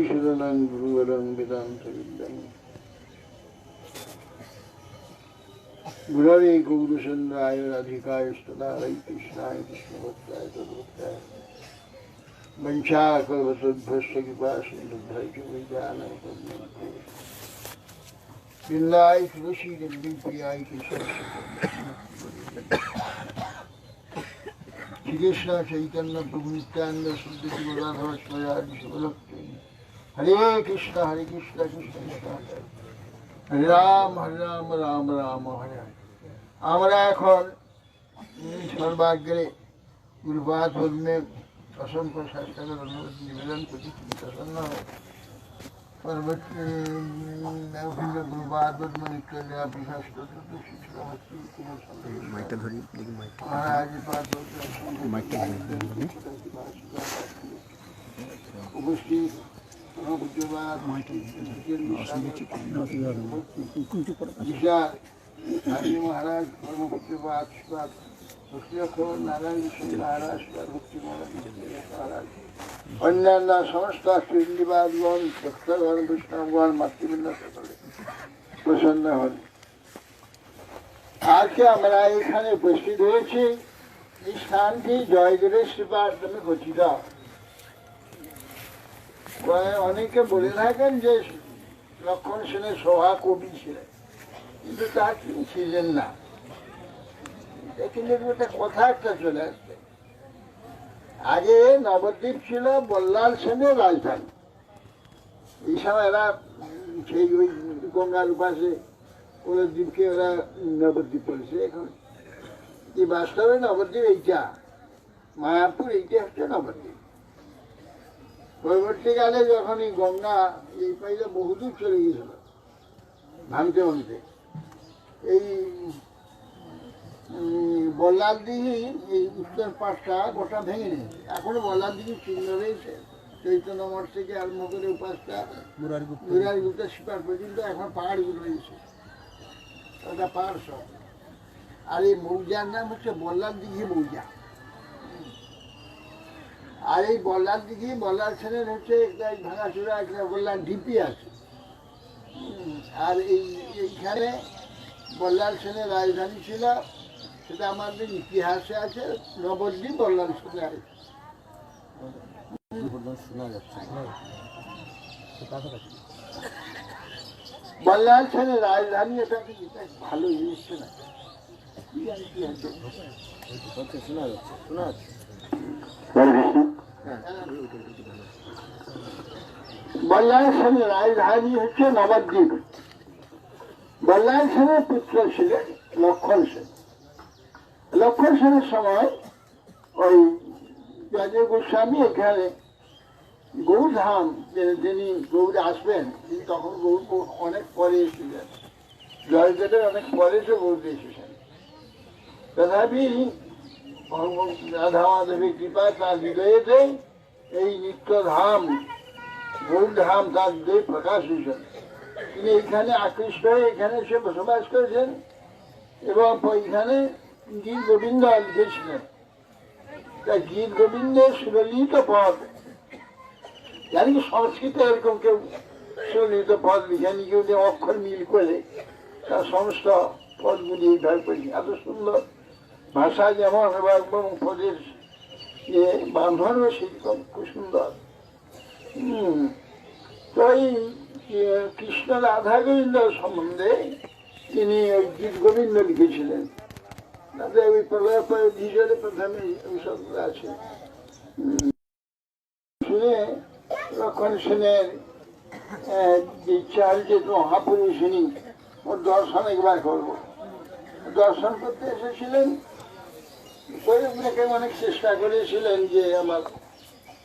शरणं गुरुवरं वेदान्तविद्यां गुरवे गौरचन्द्राय राधिकायस्तदारै कृष्णाय कृष्णभक्ताय तद्भक्ताय वंशाकल्पतरुभ्यश्च कृपासिन्धुभ्यश्च वैदानतम् बिन्दाय तुलसीदेवी प्रियाय केशव श्री कृष्ण चैतन्य प्रभु नित्यानंद शुद्ध हरे कृष्ण कृष्ण कृष्ण हरे राम राम राम हरे हरे। আমরা এখন সর্বাগ্রে গুরুপাদ পদ্মে অসংখ্য শাস্ত্রের অনুমতি নিবেদন করি। প্রসন্ন গুরুপাদ পদ্ম নিত্য শাস্ত্র উপস্থিত महाराज परमपूज्यपाद नारायण महाराज महाराज अन्यान्य समस्त श्रीनिवासगण भक्तगण वैष्णवगण मातृवृंद सकले प्रसन्न हन। আজকে আমরা এখানে উপস্থিত হয়েছি এই স্থানটি জয়দেবের শ্রীপাদ নামে গঠিত। অনেকে বলে থাকেন যে লক্ষণ সেনের সভা কবি ছিলেন, কিন্তু তা তিনি ছিলেন না। কিন্তু একটা কথা একটা চলে আসছে, আগে নবদ্বীপ ছিল বল্লাল সেনের রাজধানী। এই সময় এরা সেই ওই গঙ্গার উপাসে ওদের দ্বীপকে ওরা নবদ্বীপ বলেছে। এখন এই বাস্তবে নবদ্বীপ এইটা, মায়াপুর এইটা হচ্ছে নবদ্বীপ। পরবর্তীকালে যখন এই গঙ্গা এই পাইলে বহুদূর চলে গিয়েছিল ভাঙতে ভাঙতে, এই বল্লাল দিঘি এই উত্তর পাশটা গোটা ভেঙে নিয়েছে। এখনো বল্লাল দিঘি চিহ্ন রয়েছে, চৈতন্য মঠ থেকে আরম্ভ করে উপাসটা মুরারিগুপ্ত শিপার পর্যন্ত এখন পাহাড়গুলো রয়েছে, ওটা পাহাড় সব। আর এই মৌজার নাম হচ্ছে বল্লাল দিঘি মৌজা। আর এই বল্লাল দিঘি বল্লাল সেনের হচ্ছে একটা ভাঙাচোরা একটা বল্লাল ঢিপি আছে। আর এইখানে বল্লাল সেনের রাজধানী ছিল, সেটা আমাদের ইতিহাসে আছে, নবদ্বীপ বল্লাল সেনের আছে। বল্লাল সেনের রাজধানী এটা ভালো জিনিস না, শোনা যাচ্ছে শোনা যাচ্ছে। বল্লাল সেনের রাজধানী হচ্ছে নবদ্বীপ। বল্লাল সেনের পুত্র ছিলেন লক্ষণ সেন। লক্ষণ সেনের সময় ওই রাজা গোস্বামী এখানে গৌরধাম যিনি গৌড়ে আসবেন, তিনি তখন গৌর অনেক পরে এসেছিলেন, জয়দেবের অনেক পরে সে গৌড়ে এসেছেন। তথাপি রাধা মাধবী কৃপা তার হৃদয়েতে এই নিত্যধাম গৌরধাম তার হৃদয়ে প্রকাশ হয়েছেন। তিনি এইখানে আকৃষ্ট হয়ে এখানে এসে বসবাস করেছেন এবং এইখানে গীত গোবিন্দ লিখেছিলেন। তা গীত গোবিন্দের সুললিত পদ, জানি কি সংস্কৃতে এরকম কেউ সুললিত পদ লিখেনি, কেউ যে অক্ষর মিল করে তার সমস্ত পদগুলি এইভাবে করেনি। এত সুন্দর ভাষা যেমন এবং পদের বাঁধনও সেরকম খুব সুন্দর। তো এই কৃষ্ণ রাধা গোবিন্দ সম্বন্ধে তিনি ওই গীত গোবিন্দ লিখেছিলেন। তাতে ওই প্রলয় ভিজলে প্রথমে ওই সবগুলো আছে। শুনে লক্ষণ সেনের যে ইচ্ছা হয়েছে মহাপুরুষিনী ওর দর্শন একবার করবো। দর্শন করতে এসেছিলেন, ওনাকে অনেক চেষ্টা করেছিলেন যে আমার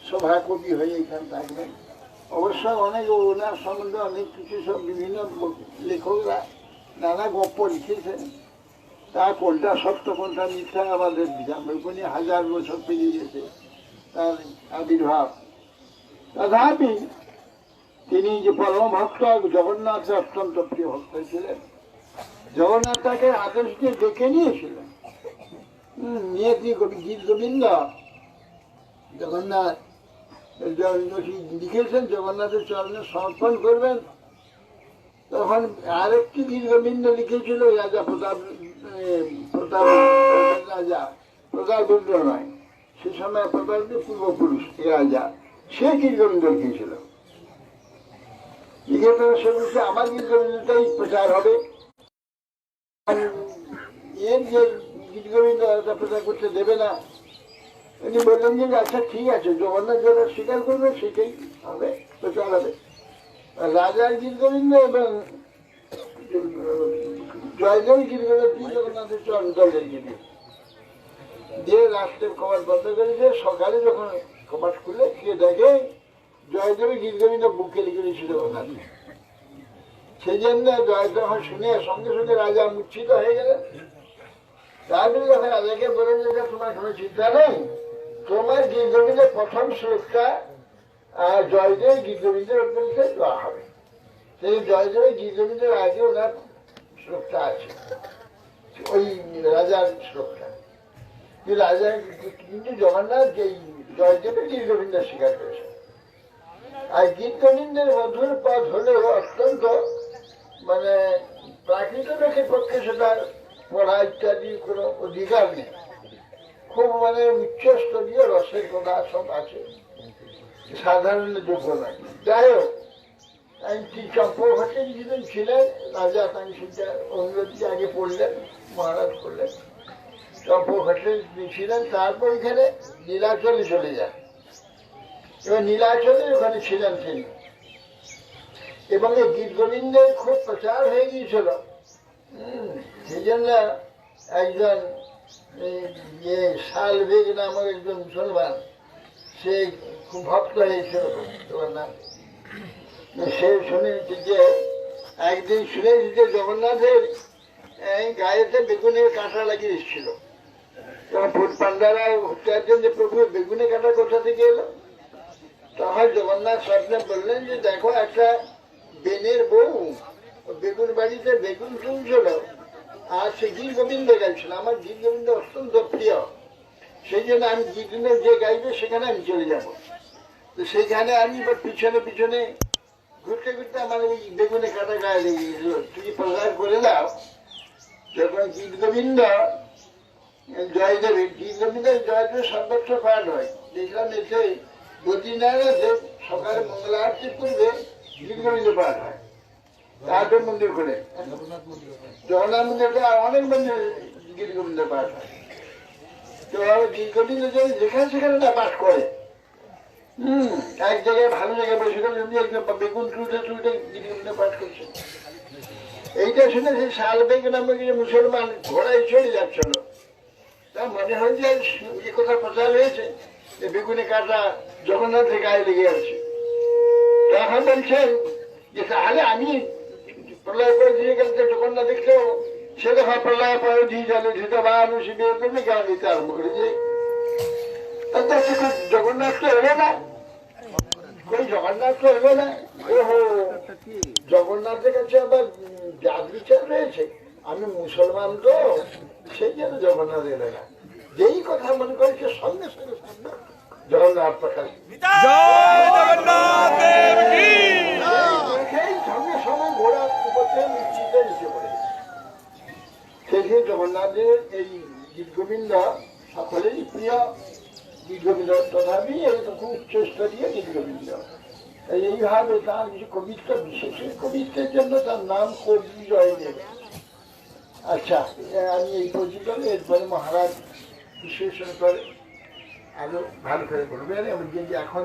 সভাকবি হয়ে এখানে থাকবেন। অবশ্য অনেক ওনার সম্বন্ধে অনেক কিছু সব বিভিন্ন লেখকরা নানা গপ্প লিখেছেন, তা কোনটা সত্য কোনটা মিথ্যা আমাদের উনি 1000 বছর পেরিয়ে গেছে তার আবির্ভাব। তথাপি তিনি যে পরম ভক্ত, জগন্নাথের অত্যন্ত প্রিয় ভক্ত ছিলেন। জগন্নাথ তাকে আদেশ দিয়ে ডেকে নিয়েছিলেন, নিয়ে গীত গোবিন্দ জগন্নাথ লিখেছেন জগন্নাথের চরণে সমর্পণ করবেন, তখন আরেকটি গীতগোবিন্দ লিখেছিল রাজা প্রতাপ প্রতাপ রাজা প্রতাপরুদ্র নয়, সে সময় প্রতাপের পূর্বপুরুষ রাজা, সে গীতগোবিন্দ লিখেছিল। লিখে তো সে বলছে আমার গীতগোবিন্দটাই প্রচার হবে, এর যে গীতগোবিন্দ প্রচার করতে দেবে না। উনি বললেন যে আচ্ছা ঠিক আছে, জগন্নাথ যেটা স্বীকার করবে সেটাই হবে, প্রচার হবে। রাজার গীতগোবিন্দ এবং জয়দেব গীতগোবিন্দ জগন্নাথের চরণ তলে দিয়ে রাস্তার কবাট বন্ধ করেছে। সকালে যখন কবাট খুলে গিয়ে দেখে জয়দেবের গীতগোবিন্দ বুকে লিখে দিয়েছিল জগন্নাথ। সেই জন্য জয়দেব শুনে সঙ্গে সঙ্গে রাজা মূর্ছিত হয়ে গেলেন। তারপরে যখন রাজাকে বলে যে তোমার কোনো চিন্তা নেই, তোমার গীতগোবিন্দের প্রথম শ্লোকটা জয়দেব গীতগোবিন্দের উপরে দেওয়া হবে। সেই জয়দেবের গীতগোবিন্দের আগে ওনার শ্লোকটা আছে, ওই রাজার শ্লোকটা। রাজা কিন্তু জগন্নাথ যেই জয়দেবের গীতগোবিন্দ স্বীকার করেছে। আর গীতগোবিন্দের মধুর পথ হলেও অত্যন্ত মানে প্রাকৃত লোকের পক্ষে সেটা পড়া ইত্যাদি কোনো অধিকার নেই, খুব মানে উচ্চস্তরীয় রসের কথা সব আছে, সাধারণ যোগ্য নয়। যাই হোক, চম্পঘটে যিনি ছিলেন রাজা, তাই সেটা অনুরোধী আগে পড়লেন, মহারাজ পড়লেন, চম্পঘটে ছিলেন। তারপর এখানে নীলাচলে চলে যান, এবার নীলাচলে ওখানে ছিলেন তিনি। এবং এই গীতগোবিন্দের খুব প্রচার হয়ে গিয়েছিল, সেই জন্য একজন শালবেগ নামক একজন মুসলমান, সে খুব ভক্ত হয়েছিল জগন্নাথ। সে শুনেছে যে একদিন শুনেছি যে জগন্নাথের গায়েতে বেগুনের কাঁটা লাগিয়ে এসেছিল। তখন ফুট পান্ডারা চাইছেন যে প্রভু বেগুনের কাঁটা কোথা থেকে এলো। তখন জগন্নাথ স্বপ্নে বললেন যে দেখো একটা বেনের বউ বেগুন বাড়িতে বেগুন তুলছিল, আর সে গীত গোবিন্দ গাইছিল। আমার গীত গোবিন্দ অত্যন্ত প্রিয়, সেই জন্য আমি গীত গোবিন্দ যে গাইবে সেখানে আমি চলে যাব। তো সেইখানে আমি পিছনে পিছনে ঘুরতে ঘুরতে আমার ওই বেগুনে কাটা গায়ে লেগে গেছিল। তুই প্রচার করে দাও। যখন গীত গোবিন্দ জয়দেবের গীত গোবিন্দের জয়দেবের সর্বোচ্চ পাঠ হয়, দেখলাম এতে বদ্রীনারায়ণে সকালে মঙ্গল আরতির পূর্বে গীত গোবিন্দ পাঠ হয়, তারপর মন্দির করে জগন্নাথ মন্দিরে অনেক মন্দির গীত গোবিন্দ পাঠ হয়। তো গীত গোবিন্দ যেখানে সেখানে না পাঠ করে, এক জায়গায় ভালো জায়গায় বসে বেগুন তুলতে তুলতে গীত গোবিন্দ পাঠ করছে। এইটা শুনে সেই শালবেগ নামে মুসলমান ঘোড়ায় চলে যাচ্ছিল। তা মনে হয় যে এ কথা প্রচার হয়েছে, বেগুনে কাটা জগন্নাথের গায়ে লেগে আছে। তখন বলছেন যে তাহলে আমি প্রলয় পরে দিয়ে গেলে জগন্নাথ দেখতেও সে দেখা প্রলয় পরে দিয়ে গেলে সেটা বা মানুষ বিয়ে করবে গান দিতে আরম্ভ করেছে। জগন্নাথ তো এলো না, ওই জগন্নাথ তো এলো না। ওহো, জগন্নাথের কাছে আবার জাত বিচার রয়েছে, আমি মুসলমান তো, সেই জন্য জগন্নাথ এলো না। যেই কথা মনে করেছে সঙ্গে সঙ্গে জগন্নাথ প্রকাশ সঙ্গে সঙ্গে ঘোড়া উপর থেকে নিশ্চিত নিচে পড়ে। সেই জগন্নাথের এই গীত গোবিন্দ সকলেরই প্রিয় গীত গোবিন্দ, তথাপি খুব উচ্চস্তরীয় গীত গোবিন্দ। এইভাবে তার কিছু কবিত্ব, বিশেষ কবিত্বের জন্য তার নাম কবি জয়দেব। আচ্ছা, আমি এই পর্যন্ত, এরপরে মহারাজ বিশ্লেষণ করে আরো ভালো করে বলবেন। এখন